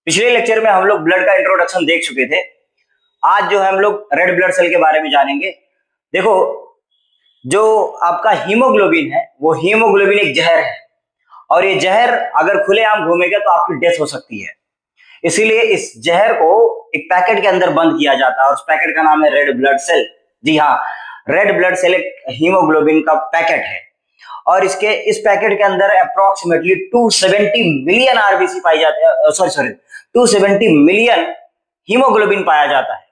पिछले लेक्चर में हम लोग ब्लड का इंट्रोडक्शन देख चुके थे। आज जो है हम लोग रेड ब्लड सेल के बारे में जानेंगे। देखो, जो आपका हीमोग्लोबिन है वो हीमोग्लोबिन एक जहर है, और ये जहर अगर खुलेआम घूमेगा तो आपकी डेथ हो सकती है। इसीलिए इस जहर को एक पैकेट के अंदर बंद किया जाता है और उस पैकेट का नाम है रेड ब्लड सेल। जी हाँ, रेड ब्लड सेल एक हीमोग्लोबिन का पैकेट है, और इसके इस पैकेट के अंदर अप्रोक्सीमेटली 270 मिलियन आरबीसी पाई जाती है। सॉरी 270 मिलियन हीमोग्लोबिन पाया जाता है।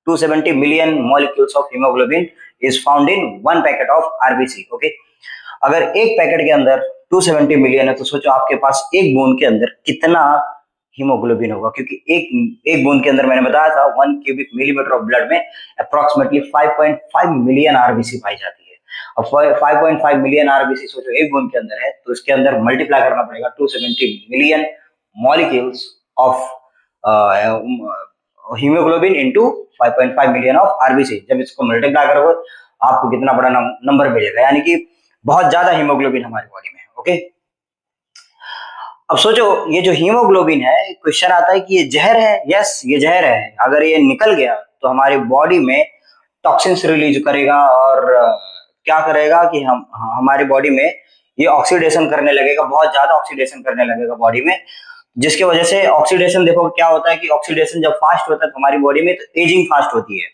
270 million molecules of haemoglobin is found in one packet of RBC. Okay, अगर एक पैकेट के अंदर 270 मिलियन है तो सोचो आपके पास एक बूंद के अंदर कितना हीमोग्लोबिन होगा, क्योंकि एक बूंद के अंदर मैंने बताया था 1 क्यूबिक मिलीमीटर ऑफ ब्लड में अप्रोक्सीमेटली 5.5 मिलियन आरबीसी पाई जाती है। अब 5.5 मिलियन आरबीसी सोचो एक बूंद के अंदर है, तो इसके अंदर मल्टीप्लाई करना पड़ेगा 270 million molecules of haemoglobin into 5.5 million of RBC. जब इसको मल्टीप्लाई करोगे आपको कितना बड़ा नंबर मिलेगा, यानी कि बहुत ज्यादा हीमोग्लोबिन हमारी बॉडी में है। ओके, अब सोचो ये जो हीमोग्लोबिन है, क्वेश्चन आता है कि ये जहर है। यस, ये जहर है। अगर ये निकल गया तो हमारी बॉडी में टॉक्सिन्स रिलीज करेगा, और क्या करेगा कि हमारी बॉडी में ये ऑक्सीडेशन करने लगेगा, बहुत ज्यादा ऑक्सीडेशन करने लगेगा बॉडी में, जिसकी वजह से ऑक्सीडेशन, देखो क्या होता है कि ऑक्सीडेशन जब फास्ट होता है तो हमारी बॉडी में तो एजिंग फास्ट होती है,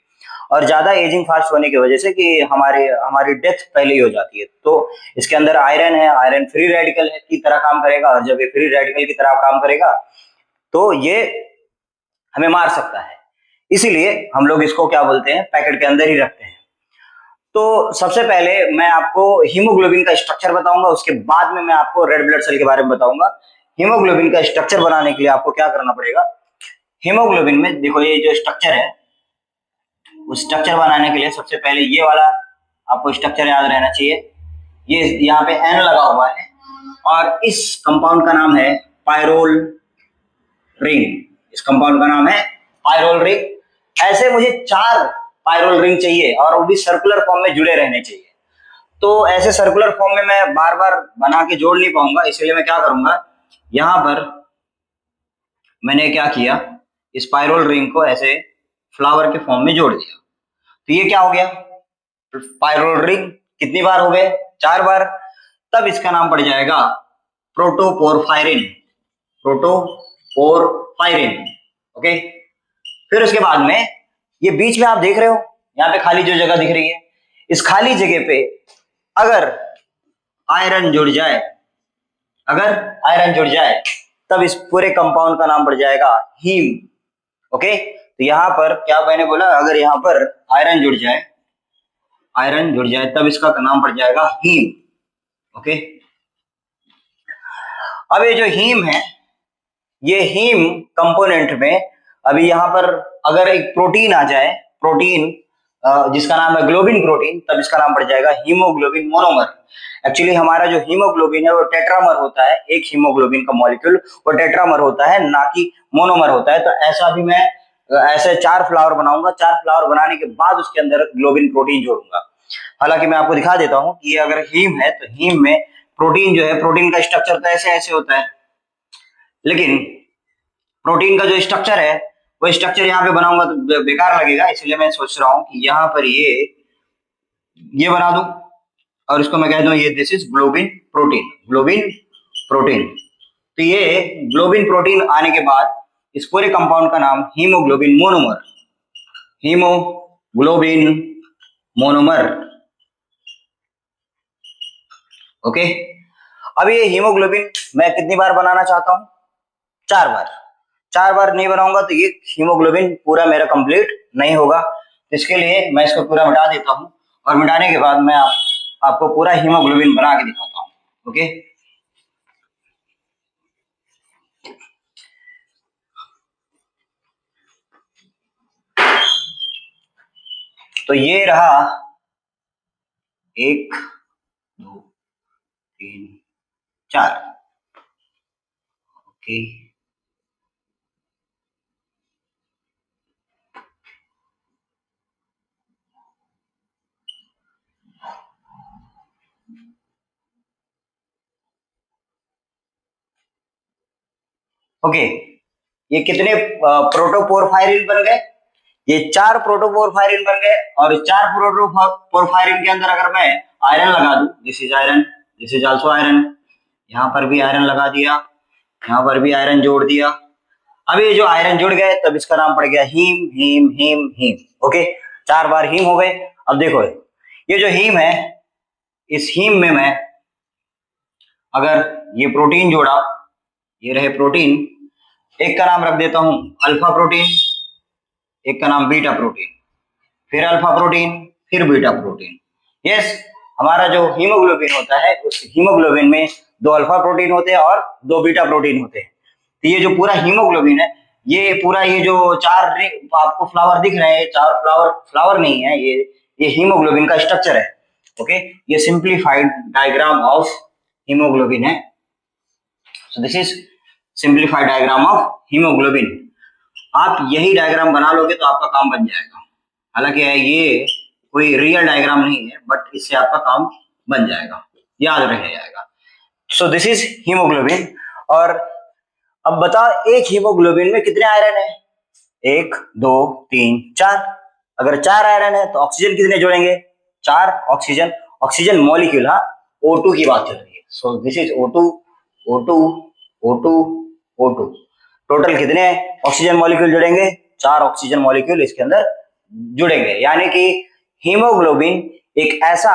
और ज्यादा एजिंग फास्ट होने की वजह से कि हमारे हमारी डेथ पहले ही हो जाती है। तो इसके अंदर आयरन है, आयरन फ्री रेडिकल है की तरह काम करेगा, और जब ये फ्री रेडिकल की तरह काम करेगा तो ये हमें मार सकता है। इसीलिए हम लोग इसको क्या बोलते हैं, पैकेट के अंदर ही रखते हैं। तो सबसे पहले मैं आपको हीमोग्लोबिन का स्ट्रक्चर बताऊंगा, उसके बाद में मैं आपको रेड ब्लड सेल के बारे में बताऊंगा। हीमोग्लोबिन का स्ट्रक्चर बनाने के लिए आपको क्या करना पड़ेगा, हीमोग्लोबिन में देखो ये जो स्ट्रक्चर है, उस स्ट्रक्चर बनाने के लिए सबसे पहले ये वाला आपको स्ट्रक्चर याद रहना चाहिए। ये यहाँ पे एन लगा हुआ है, और इस कंपाउंड का नाम है पायरोल रिंग। इस कंपाउंड का नाम है पायरोल रिंग। ऐसे मुझे 4 पायरोल रिंग चाहिए, और वो भी सर्कुलर फॉर्म में जुड़े रहने चाहिए। तो ऐसे सर्कुलर फॉर्म में मैं बार बार बना के जोड़ नहीं पाऊंगा, इसलिए मैं क्या करूंगा, यहां पर मैंने क्या किया, इस पायरोल रिंग को ऐसे फ्लावर के फॉर्म में जोड़ दिया। तो ये क्या हो गया, पायरोल रिंग। कितनी बार हो गए, 4 बार। तब इसका नाम पड़ जाएगा प्रोटोपोरफायरिन। प्रोटोपोरफायरिन। ओके, फिर उसके बाद में ये बीच में आप देख रहे हो यहाँ पे खाली जो जगह दिख रही है, इस खाली जगह पे अगर आयरन जुड़ जाए, अगर आयरन जुड़ जाए तब इस पूरे कंपाउंड का नाम पड़ जाएगा हीम। ओके, तो यहां पर क्या मैंने बोला, अगर यहां पर आयरन जुड़ जाए, आयरन जुड़ जाए तब इसका नाम पड़ जाएगा हीम। ओके, अब ये जो हीम है, ये हीम कंपोनेंट में अभी यहां पर अगर एक प्रोटीन आ जाए, प्रोटीन जिसका नाम है ग्लोबिन प्रोटीन, तब इसका नाम पड़ जाएगा हीमोग्लोबिन मोनोमर। एक्चुअली हमारा जो हीमोग्लोबिन है वो टेट्रामर होता है, एक हीमोग्लोबिन का मॉलिक्यूल वो टेट्रामर होता है, ना कि मोनोमर होता है। तो ऐसा भी मैं ऐसे 4 फ्लावर बनाऊंगा, 4 फ्लावर बनाने के बाद उसके अंदर ग्लोबिन प्रोटीन जोड़ूंगा। हालांकि मैं आपको दिखा देता हूं कि ये अगर हीम है तो हीम में प्रोटीन जो है, प्रोटीन का स्ट्रक्चर तो ऐसे ऐसे होता है, लेकिन प्रोटीन का जो स्ट्रक्चर है वो स्ट्रक्चर यहाँ पे बनाऊंगा तो बेकार लगेगा। इसलिए मैं सोच रहा हूँ कि यहाँ पर ये बना दूं, और इसको मैं कह दूं ये this is globin protein. Globin protein. तो ये ग्लोबिन प्रोटीन आने के बाद इस पूरे कंपाउंड का नाम haemoglobin monomer. Haemoglobin monomer. Okay, अब ये हीमोग्लोबिन मैं कितनी बार बनाना चाहता हूं, 4 बार। 4 बार नहीं बनाऊंगा तो ये हीमोग्लोबिन पूरा मेरा कंप्लीट नहीं होगा। इसके लिए मैं इसको पूरा मिटा देता हूं, और मिटाने के बाद मैं आपको पूरा हीमोग्लोबिन बना के दिखाता हूं। ओके, तो ये रहा 1 2 3 4। ओके, ओके, ये कितने प्रोटोपोरफायरिन बन गए? ये 4 प्रोटोपोरफायरिन बन गए। और इस 4 प्रोटोपोरफायरिन के अंदर अगर मैं आयरन लगा दूं, this is iron, this is also iron, यहाँ पर भी आयरन लगा दिया, यहाँ पर भी आयरन जोड़ दिया। अब ये जो आयरन जुड़ गए तब इसका नाम पड़ गया haem, haem, haem, haem. Okay, 4 बार हीम हो गए। अब देखो ये जो हीम है, इस हीम में मैं अगर ये प्रोटीन जोड़ा, ये रहे प्रोटीन, एक का नाम रख देता हूं अल्फा प्रोटीन, एक का नाम बीटा प्रोटीन, फिर अल्फा प्रोटीन, फिर बीटा प्रोटीन। यस, हमारा जो हीमोग्लोबिन होता है उस हीमोग्लोबिन में 2 अल्फा प्रोटीन होते हैं और 2 बीटा प्रोटीन होते हैं। तो ये जो पूरा हीमोग्लोबिन है, ये पूरा ये जो 4 आपको फ्लावर दिख रहे हैं, 4 फ्लावर नहीं है, ये हीमोग्लोबिन का स्ट्रक्चर है। ओके, ये सिंप्लीफाइड डायग्राम ऑफ हीमोग्लोबिन है। So this is simplified diagram of haemoglobin. आप यही डायग्राम बना लोगे तो आपका काम बन जाएगा। हालांकि ये कोई रियल डायग्राम नहीं है, बट इससे आपका काम बन जाएगा, याद रह जाएगा। सो दिस इज हीमोग्लोबिन। और अब बताओ एक हीमोग्लोबिन में कितने आयरन है? 1 2 3 4। अगर 4 आयरन है तो ऑक्सीजन कितने जोड़ेंगे? 4 ऑक्सीजन। ऑक्सीजन मॉलिक्यूल, हाँ, O2 की बात चल रही है। So this is O2, O2, O2, O2। Total कितने ऑक्सीजन मॉलिक्यूल जुड़ेंगे? 4 ऑक्सीजन मॉलिक्यूल इसके अंदर जुड़ेंगे। यानी कि हीमोग्लोबिन एक ऐसा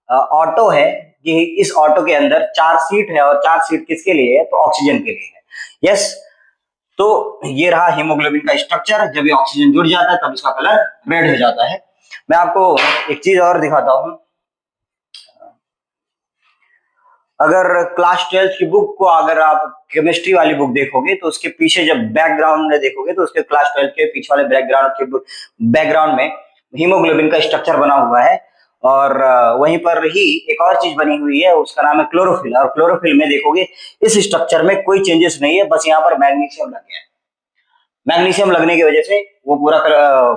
ऑटो है कि इस ऑटो के अंदर 4 सीट है, और 4 सीट किसके लिए है? तो ऑक्सीजन के लिए है। यस, तो ये रहा हीमोग्लोबिन का स्ट्रक्चर। जब ये ऑक्सीजन जुड़ जाता है तब इसका कलर रेड हो जाता है। मैं आपको एक चीज और दिखाता हूं। अगर क्लास 12 की बुक को अगर आप केमिस्ट्री वाली बुक देखोगे तो उसके पीछे जब बैकग्राउंड में देखोगे तो उसके क्लास 12 के पीछे वाले बैकग्राउंड में हीमोग्लोबिन का स्ट्रक्चर बना हुआ है। और वहीं पर ही एक और चीज बनी हुई है, उसका नाम है क्लोरोफिल। और क्लोरोफिल में देखोगे इस स्ट्रक्चर में कोई चेंजेस नहीं है, बस यहाँ पर मैग्नीशियम लग गया है। मैग्नीशियम लगने की वजह से वो पूरा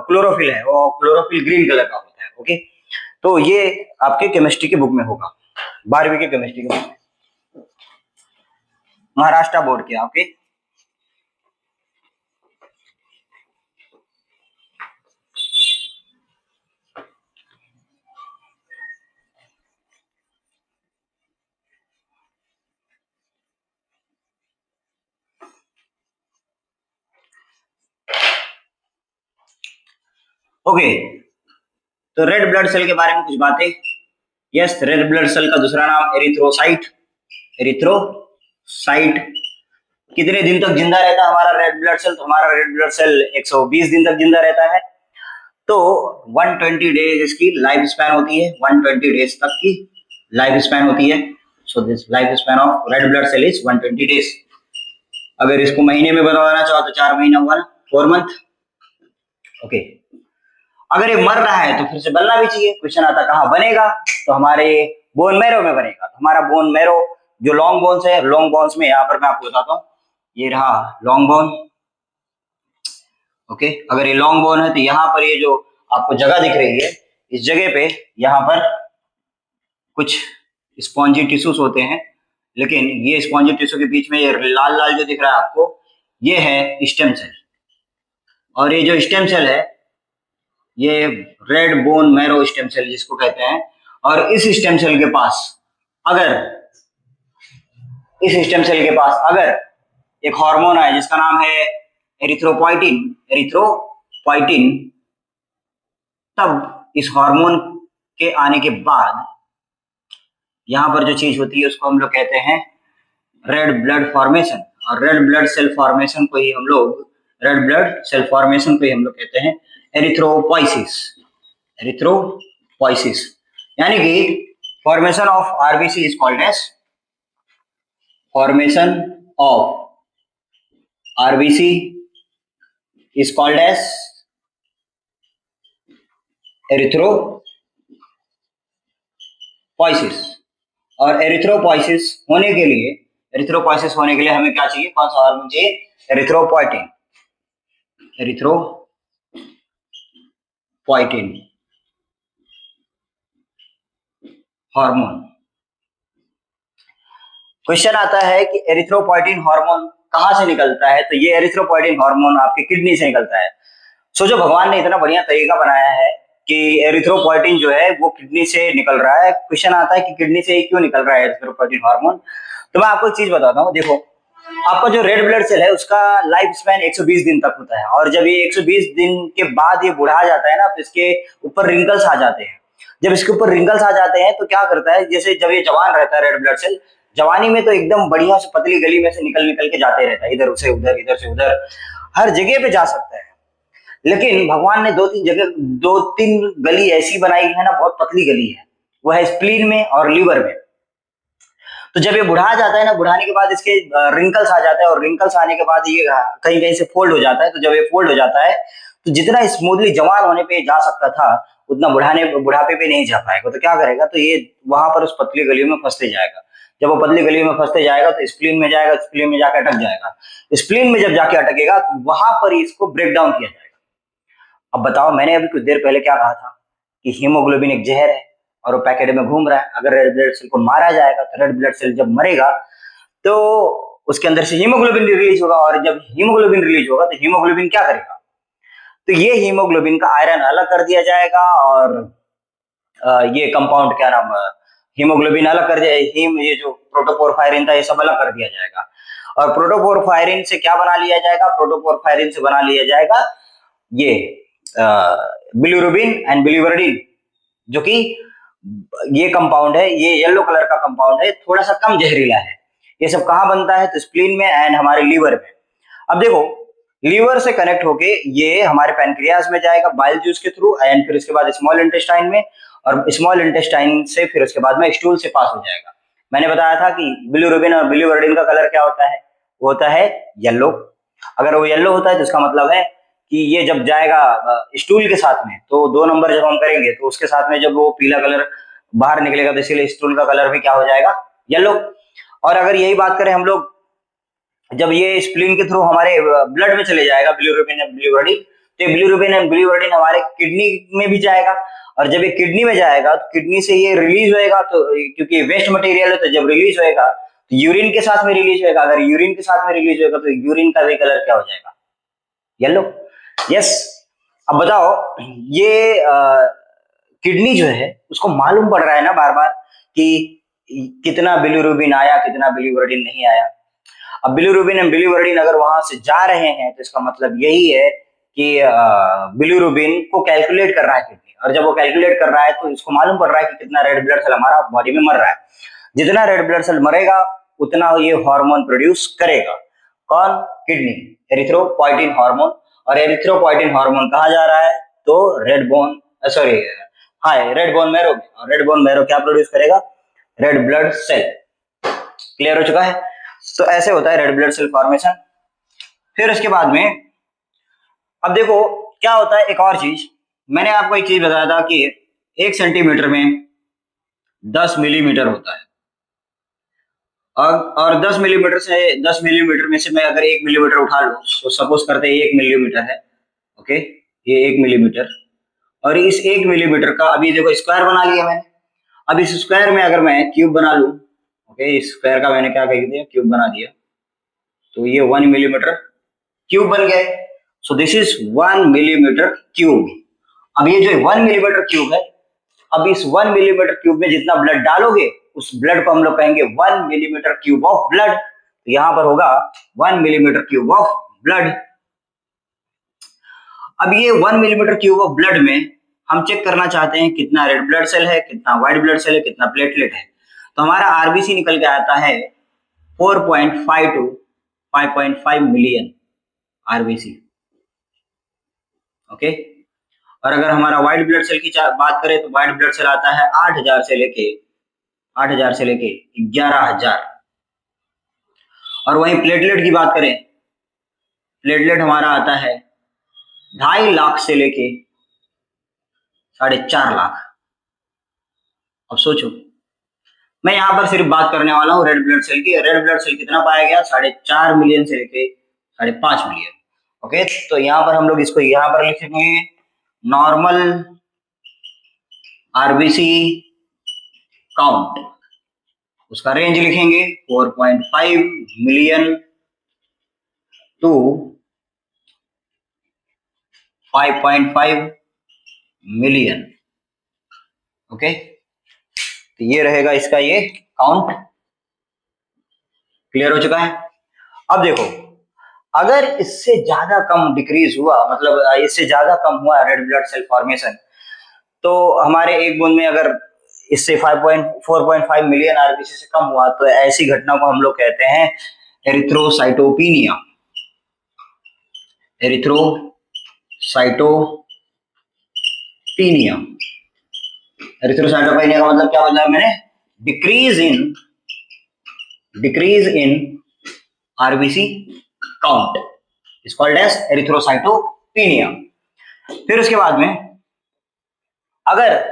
क्लोरोफिल है, वो क्लोरोफिल ग्रीन कलर का होता है। ओके, तो ये आपके केमिस्ट्री की बुक में होगा, 12वीं की केमिस्ट्री की बुक में, महाराष्ट्र बोर्ड के। ओके, ओके, तो रेड ब्लड सेल के बारे में कुछ बातें। यस, रेड ब्लड सेल का दूसरा नाम एरिथ्रोसाइट। एरिथ्रोसाइट। कितने दिन तक जिंदा रहता है हमारा रेड ब्लड सेल? तो हमारा रेड ब्लड सेल 120 दिन तक जिंदा रहता है। तो 120 डेज इसकी लाइफ स्पैन होती है, 120 डेज तक की लाइफ स्पैन होती है। So this life span of red blood cell is 120 days. अगर इसको महीने में बनवाना चाहो तो 4 महीना हुआ ना, 4 मंथ। ओके, अगर ये मर रहा है तो फिर से बनना भी चाहिए। क्वेश्चन आता कहाँ बनेगा? तो हमारे बोन मैरो में बनेगा। तो हमारा बोन मैरो जो लॉन्ग बोन्स है, लॉन्ग बोन्स में यहाँ पर मैं आपको बताता हूँ, ये रहा लॉन्ग बोन। ओके, अगर ये लॉन्ग बोन है तो यहाँ पर ये जो आपको जगह दिख रही है, इस जगह पे यहाँ पर कुछ स्पॉन्जी टिश्यूज होते हैं, लेकिन ये स्पॉन्जी टिश्यू के बीच में ये लाल लाल जो दिख रहा है आपको, ये है स्टेम सेल। और ये जो स्टेम सेल है, ये red bone marrow stem cell जिसको कहते हैं। और इस स्टेम सेल के पास अगर एक हार्मोन है जिसका नाम है एरिथ्रोपोइटिन, तब इस हार्मोन के आने के बाद यहां पर जो चीज होती है उसको हम लोग कहते हैं रेड ब्लड फॉर्मेशन। और रेड ब्लड सेल फॉर्मेशन को ही हम लोग कहते हैं एरिथ्रोपोइसिस। यानी कि formation of RBC is called as erythropoiesis. और एरिथ्रोपोइसिस होने के लिए हमें क्या चाहिए? कौन सा हार्मोन चाहिए? Erythropoietin hormone. क्वेश्चन आता है कि एरिथ्रोपोइटिन हार्मोन कहाँ से निकलता है, तो ये एरिथ्रोपोइटिन हार्मोन आपकी किडनी से निकलता है। सोचो भगवान ने इतना बढ़िया तरीका बनाया है कि एरिथ्रोपोइटिन जो है वो किडनी से निकल रहा है। क्वेश्चन आता है कि किडनी से क्यों निकल रहा है एरिथ्रोपोइटिन हार्मोन। तो मैं आपको एक चीज बताता हूँ, देखो आपका जो रेड ब्लड सेल है उसका लाइफ स्पैन 120 दिन तक होता है, और जब ये 120 दिन के बाद ये बुढ़ा जाता है ना, तो इसके ऊपर रिंकल्स आ जाते हैं। जब इसके ऊपर रिंकल्स आ जाते हैं तो क्या करता है, जैसे जब ये जवान रहता है रेड ब्लड सेल, जवानी में तो एकदम बढ़िया से पतली गली में से निकल निकल के जाते रहता है, इधर से उधर इधर से उधर, हर जगह पे जा सकता है। लेकिन भगवान ने दो तीन गली ऐसी बनाई है ना, बहुत पतली गली है, वो है स्प्लीन में और लीवर में। तो जब ये बुढ़ा जाता है ना, बुढ़ाने के बाद इसके रिंकल्स आ जाता है, और रिंकल्स आने के बाद ये कहीं कहीं से फोल्ड हो जाता है। तो जब ये फोल्ड हो जाता है तो जितना स्मूथली जवान होने पे जा सकता था, उतना बुढ़ापे पे नहीं जा पाएगा। तो क्या करेगा, तो ये वहां पर उस पतली गली में फंसते जाएगा। जब वो पतली गली में फंसते जाएगा तो स्प्लीन में जाएगा, स्प्लीन में जाकर अटक जाएगा। स्प्लीन में जब जाके अटकेगा तो वहां पर इसको ब्रेक डाउन किया जाएगा। अब बताओ, मैंने अभी कुछ देर पहले क्या कहा था कि हीमोग्लोबिन एक जहर है और वो पैकेट में घूम रहा है। अगर रेड ब्लड सेल को मारा जाएगा तो रेड ब्लड सेल जब मरेगा तो उसके अंदर से हीमोग्लोबिन रिलीज होगा, और जब हीमोग्लोबिन रिलीज होगा तो हीमोग्लोबिन क्या करेगा, तो ये हीमोग्लोबिन का आयरन अलग कर दिया जाएगा, और ये कंपाउंड क्या नाम, हीमोग्लोबिन अलग कर दिया, ये जो प्रोटोपोरफायरिन था ये सब अलग कर दिया जाएगा। और प्रोटोपोरफायरिन से क्या बना लिया जाएगा, प्रोटोपोरफायरिन से बना लिया जाएगा ये बिलिरुबिन एंड बिलिवर्डिन, जो कि ये कंपाउंड है, ये येलो कलर का कंपाउंड है, थोड़ा सा कम जहरीला है। ये सब कहाँ बनता है, तो स्प्लीन में एंड हमारे लीवर में। अब देखो, लीवर से कनेक्ट होके ये हमारे पैनक्रियाज में जाएगा बाइल जूस के थ्रू, एंड फिर उसके बाद स्मॉल इंटेस्टाइन में, और स्मॉल इंटेस्टाइन से फिर उसके बाद में स्टूल से पास हो जाएगा। मैंने बताया था कि बिलिरुबिन और बिलिवर्डिन का कलर क्या होता है, वो होता है येलो। अगर वो येलो होता है तो इसका मतलब है कि ये जब जाएगा स्टूल के साथ में, तो 2 नंबर जब हम करेंगे तो उसके साथ में जब वो पीला कलर बाहर निकलेगा, तो इसीलिए स्टूल का कलर भी क्या हो जाएगा, येलो। और अगर यही बात करें हम लोग, जब ये स्प्लीन के थ्रू हमारे ब्लड में चले जाएगा बिलिरुबिन एंड बिलिवर्डिन, तो बिलिरुबिन एंड बिलिवर्डिन हमारे किडनी में भी जाएगा, और जब ये किडनी में जाएगा तो किडनी से ये रिलीज होएगा, तो क्योंकि वेस्ट मटेरियल है तो जब रिलीज होएगा तो यूरिन के साथ में रिलीज होएगा। अगर यूरिन के साथ में रिलीज होएगा तो यूरिन का भी कलर क्या हो जाएगा, येलो। यस। अब बताओ, ये किडनी जो है उसको मालूम पड़ रहा है ना बार बार कि कितना बिलिरुबिन आया, कितना बिलिवर्डिन नहीं आया। अब बिलिरुबिन एंड बिलिवर्डिन अगर वहां से जा रहे हैं तो इसका मतलब यही है कि बिलिरुबिन को कैलकुलेट कर रहा है किडनी, और जब वो कैलकुलेट कर रहा है तो इसको मालूम पड़ रहा है कि कितना रेड ब्लड सेल हमारा बॉडी में मर रहा है। जितना रेड ब्लड सेल मरेगा उतना ये हार्मोन प्रोड्यूस करेगा। कौन, किडनी, एरिथ्रोपोइटिन हार्मोन। और एरिथ्रोपोइटिन हार्मोन कहाँ जा रहा है, तो रेड बोन, सॉरी, हाँ, रेड बोन मैरो में। और रेड बोन मैरो क्या प्रोड्यूस करेगा, रेड ब्लड सेल। क्लियर हो चुका है। तो ऐसे होता है रेड ब्लड सेल फॉर्मेशन। फिर उसके बाद में अब देखो क्या होता है, एक और चीज मैंने आपको एक चीज बताया था कि 1 सेंटीमीटर में 10 मिलीमीटर होता है, और 10 मिलीमीटर में से मैं अगर 1 मिलीमीटर उठा लूं, तो सपोज करते हैं 1 मिलीमीटर है, ओके, ये 1 मिलीमीटर, और इस 1 मिलीमीटर का अभी देखो स्क्वायर बना लिया मैंने। अब इस स्क्वायर में अगर मैं क्यूब बना लूं, ओके, इस स्क्वायर का मैंने क्या कह दिया, क्यूब बना दिया, तो ये 1 मिलीमीटर क्यूब बन गया। सो दिस इज 1 मिलीमीटर क्यूब। अब ये जो 1 मिलीमीटर क्यूब है, अब इस 1 मिलीमीटर क्यूब में जितना ब्लड डालोगे उस ब्लड को हम लोग कहेंगे 1 मिलीमीटर क्यूब ऑफ ब्लड। तो यहां पर होगा 1 मिलीमीटर क्यूब ऑफ ब्लड। अब ये 1 मिलीमीटर क्यूब ऑफ ब्लड में हम चेक करना चाहते हैं कितना रेड ब्लड सेल है, कितना व्हाइट ब्लड सेल है, कितना प्लेटलेट है। तो हमारा आरबीसी निकल के आता है 4.5 टू 5.5 मिलियन आरबीसी, ओके। और अगर हमारा व्हाइट ब्लड सेल की बात करें तो व्हाइट ब्लड सेल आता है 8,000 से लेके 11,000। और वहीं प्लेटलेट की बात करें, प्लेटलेट हमारा आता है 2.5 लाख से लेके 4.5 लाख। अब सोचो, मैं यहां पर सिर्फ बात करने वाला हूं रेड ब्लड सेल की। रेड ब्लड सेल कितना पाया गया, 4.5 मिलियन से लेके 5.5 मिलियन, ओके। तो यहां पर हम लोग इसको यहां पर लिखेंगे नॉर्मल आरबीसी काउंट, उसका रेंज लिखेंगे 4.5 मिलियन टू 5.5 मिलियन। ओके, तो ये रहेगा इसका ये काउंट। क्लियर हो चुका है। अब देखो, अगर इससे ज्यादा कम डिक्रीज हुआ, मतलब इससे ज्यादा कम हुआ रेड ब्लड सेल फॉर्मेशन, तो हमारे एक बूंद में अगर इससे 4.5 मिलियन आरबीसी से कम हुआ, तो ऐसी घटना को हम लोग कहते हैं एरिथ्रोसाइटोपिनिया। एरिथ्रोसाइटोपिनिया। एरिथ्रोसाइटोपिनिया का मतलब क्या बताया मैंने? Decrease in RBC count is called as erythrocytopenia. फिर उसके बाद में अगर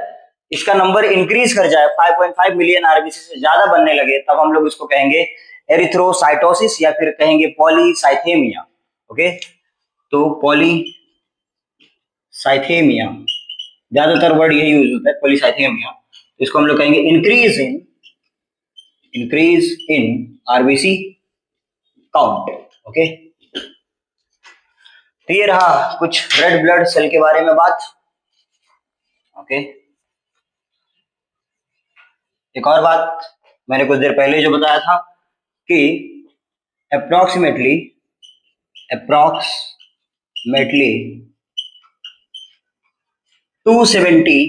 इसका नंबर इंक्रीज कर जाए, 5.5 मिलियन आरबीसी से ज्यादा बनने लगे, तब हम लोग इसको कहेंगे एरिथ्रोसाइटोसिस या फिर कहेंगे पॉलीसाइथेमिया। ओके, तो पॉलीसाइथेमिया ज्यादातर वर्ड यही यूज होता है, पॉलीसाइथेमिया। इसको हम लोग कहेंगे increase in RBC count. Okay, तो ये रहा कुछ रेड ब्लड सेल के बारे में बात। ओके, एक और बात मैंने कुछ देर पहले जो बताया था कि approximately 270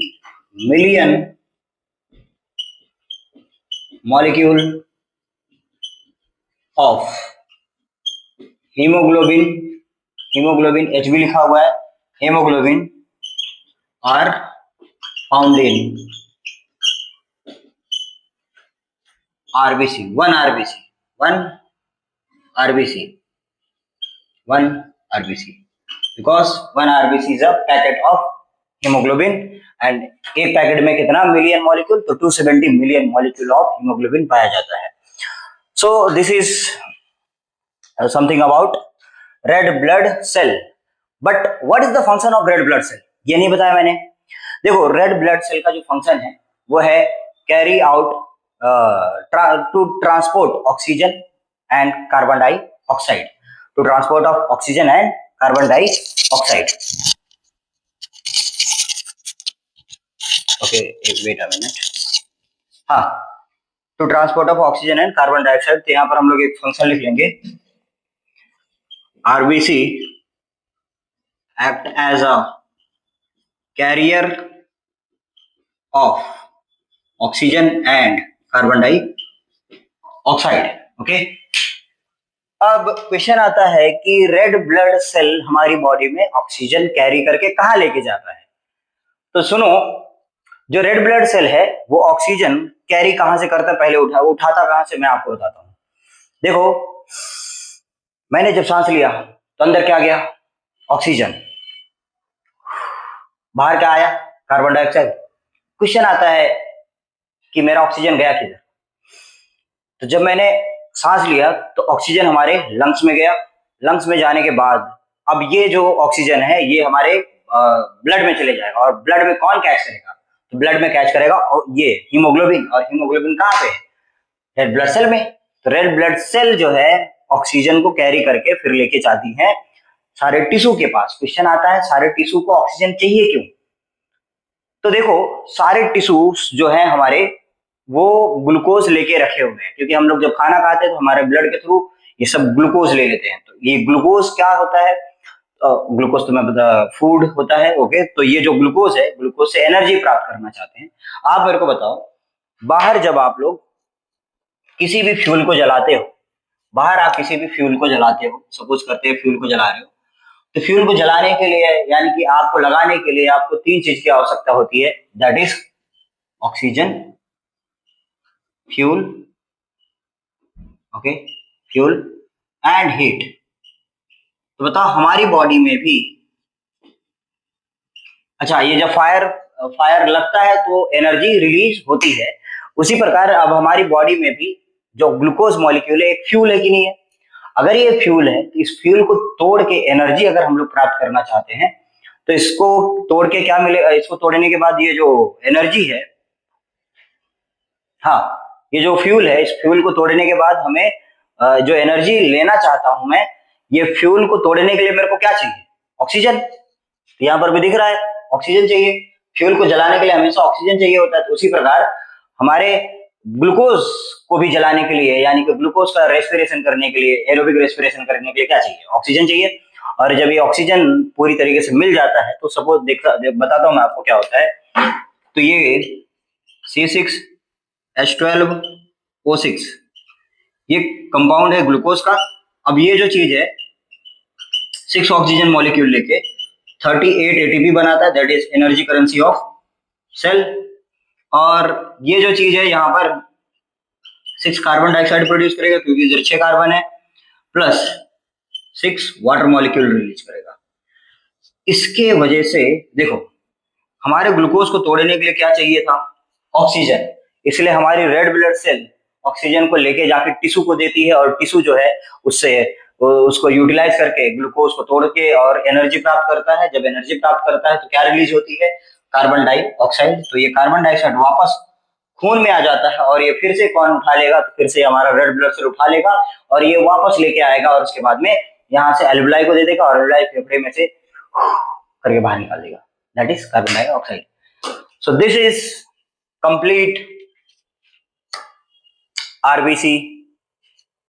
million molecule of haemoglobin H भी लिखा हुआ है, haemoglobin are found in RBC, one RBC, because one RBC is a packet of haemoglobin, and एक पैकेट में कितना मिलियन मॉलिक्यूल? तो 270 मिलियन मॉलिक्यूल ऑफ हीमोग्लोबिन पाया जाता है। So this is something about red blood cell. But what is the function of red blood cell, ये नहीं बताया मैंने। देखो, रेड ब्लड सेल का जो फंक्शन है वो है carry out to transport oxygen and carbon dioxide, to transport of oxygen and carbon dioxide. Okay, wait a minute. हाँ, to transport of oxygen and carbon dioxide. तो यहाँ पर हम लोग एक फंक्शन लिख लेंगे, RBC act as a carrier of oxygen and carbon dioxide. Okay, अब क्वेश्चन आता है कि रेड ब्लड सेल हमारी बॉडी में ऑक्सीजन कैरी करके कहां लेके जाता है? तो सुनो, जो रेड ब्लड सेल है वो ऑक्सीजन कैरी कहां से करता है? पहले उठाता कहां से, मैं आपको बताता हूं। देखो, मैंने जब सांस लिया तो अंदर क्या गया? ऑक्सीजन। बाहर क्या आया? Carbon dioxide. क्वेश्चन आता है कि मेरा ऑक्सीजन गया किधर? तो जब मैंने सांस लिया तो ऑक्सीजन हमारे लंग्स में गया। लंग्स में जाने के बाद अब ये जो ऑक्सीजन है ये हमारे ब्लड में चले जाएगा, और ब्लड में कौन कैच करेगा? तो ब्लड में कैच करेगा और ये हीमोग्लोबिन, और हीमोग्लोबिन कहाँ पे है? रेड ब्लड सेल में। तो रेड ब्लड सेल जो है ऑक्सीजन को कैरी करके फिर लेके जाती है सारे टिश्यू के पास। क्वेश्चन आता है, सारे टिश्यू को ऑक्सीजन चाहिए क्यों? तो देखो, सारे टिश्यूज जो है हमारे वो ग्लूकोज लेके रखे हुए हैं, क्योंकि हम लोग जब खाना खाते हैं तो हमारे ब्लड के थ्रू ये सब ग्लूकोज ले लेते हैं। तो ये ग्लूकोज क्या होता है? ग्लूकोज तो मैं बता, फूड होता है। ओके, तो ये जो ग्लूकोज है, ग्लूकोज से एनर्जी प्राप्त करना चाहते हैं। आप मेरे को बताओ, बाहर जब आप लोग किसी भी फ्यूल को जलाते हो, बाहर आप किसी भी फ्यूल को जलाते हो, सपोज करते हैं फ्यूल को जला रहे हो, तो फ्यूल को जलाने के लिए यानी कि आग को लगाने के लिए आपको तीन चीज की आवश्यकता होती है, that is oxygen, fuel, okay, fuel and heat. तो बताओ हमारी बॉडी में भी, अच्छा, ये जब फायर लगता है तो एनर्जी रिलीज होती है, उसी प्रकार अब हमारी बॉडी में भी जो ग्लूकोज मॉलिक्यूल है एक फ्यूल है कि नहीं है? अगर ये फ्यूल है तो इस फ्यूल को तोड़ के एनर्जी अगर हम लोग प्राप्त करना चाहते हैं तो इसको तोड़ के क्या मिलेगा? इसको तोड़ने के बाद ये जो एनर्जी है, हाँ, ये जो फ्यूल है, इस फ्यूल को तोड़ने के बाद हमें जो एनर्जी लेना चाहता हूं मैं, ये फ्यूल को तोड़ने के लिए मेरे को क्या चाहिए? ऑक्सीजन। तो यहाँ पर भी दिख रहा है ऑक्सीजन चाहिए। फ्यूल को जलाने के लिए हमेशा ऑक्सीजन चाहिए होता है। तो उसी प्रकार हमारे ग्लूकोज को भी जलाने के लिए, यानी कि ग्लूकोज का रेस्पिरेशन करने के लिए, एरोबिक रेस्पिरेशन करने के लिए क्या चाहिए? ऑक्सीजन चाहिए। और जब ये ऑक्सीजन पूरी तरीके से मिल जाता है तो सपोज बताता हूं मैं आपको क्या होता है। तो ये C6H12O6 ये कंपाउंड है ग्लूकोज का। अब ये जो चीज है 6 ऑक्सीजन मॉलिक्यूल लेके 38 एटीपी बनाता है, that is energy currency of cell. और ये जो चीज है यहाँ पर 6 कार्बन डाइऑक्साइड प्रोड्यूस करेगा क्योंकि इधर 6 कार्बन है, प्लस 6 वाटर मॉलिक्यूल रिलीज करेगा। इसके वजह से देखो हमारे ग्लूकोज को तोड़ने के लिए क्या चाहिए था? ऑक्सीजन। इसलिए हमारी रेड ब्लड सेल ऑक्सीजन को लेके जाके टिश्यू को देती है, और टिश्यू जो है उससे उसको यूटिलाइज करके ग्लूकोज को तोड़ के और एनर्जी प्राप्त करता है। जब एनर्जी प्राप्त करता है तो क्या रिलीज होती है? Carbon dioxide. तो ये कार्बन डाइऑक्साइड वापस खून में आ जाता है, और ये फिर से कौन उठा लेगा? तो फिर से हमारा रेड ब्लड सेल उठा लेगा और ये वापस लेके आएगा, और उसके बाद में यहाँ से एल्वेओलाई को दे देगा, और एल्वेओलाई फेफड़े में से करके बाहर निकाल देगा, that is carbon dioxide. So this is complete RBC